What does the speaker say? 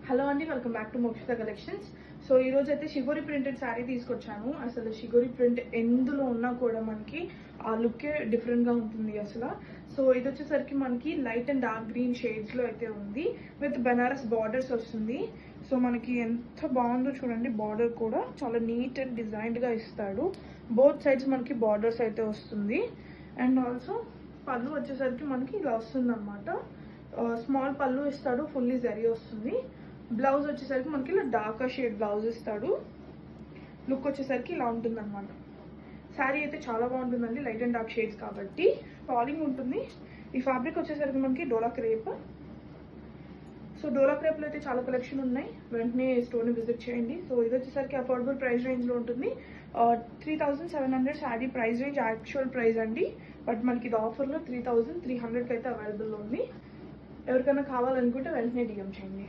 Hello అండి, welcome back to Mokshita collections. So ఈ రోజు అయితే షిగోరి ప్రింటెడ్ శారీ తీసుకొచ్చాను. అసలు షిగోరి ప్రింట్ ఎందులో ఉన్నా కూడా మనకి ఆ లుక్కే డిఫరెంట్గా ఉంటుంది అసలు. సో ఇది వచ్చేసరికి మనకి లైట్ అండ్ డార్క్ గ్రీన్ షేడ్స్లో అయితే ఉంది. విత్ బెనారస్ బార్డర్స్ వస్తుంది. సో మనకి ఎంత బాగుందో చూడండి. బార్డర్ కూడా చాలా నీట్ అండ్ డిజైన్డ్గా ఇస్తాడు. బోత్ సైడ్స్ మనకి బార్డర్స్ అయితే వస్తుంది. అండ్ ఆల్సో పళ్ళు వచ్చేసరికి మనకి ఇలా వస్తుంది అనమాట. స్మాల్ పళ్ళు ఇస్తాడు, ఫుల్లీ జరీ వస్తుంది. బ్లౌజ్ వచ్చేసరికి మనకి ఇలా డార్క్ షేడ్ బ్లౌజ్ ఇస్తాడు. లుక్ వచ్చేసరికి ఇలా ఉంటుంది అనమాట. శారీ అయితే చాలా బాగుంటుందండి, లైట్ అండ్ డార్క్ షేడ్స్ కాబట్టి. ఫాలింగ్ ఉంటుంది. ఈ ఫ్యాబ్రిక్ వచ్చేసరికి మనకి డోలా క్రేప్. సో డోలా క్రేప్లో అయితే చాలా కలెక్షన్ ఉన్నాయి, వెంటనే స్టోర్ని విజిట్ చేయండి. సో ఇది వచ్చేసరికి అఫోర్డబుల్ ప్రైస్ రేంజ్లో ఉంటుంది. 3700 sari price range, actual price అండి. బట్ మనకి ఇది ఆఫర్లో 3300కి అయితే అవైలబుల్లో ఉంది. ఎవరికైనా కావాలనుకుంటే వెంటనే డిఎం చేయండి.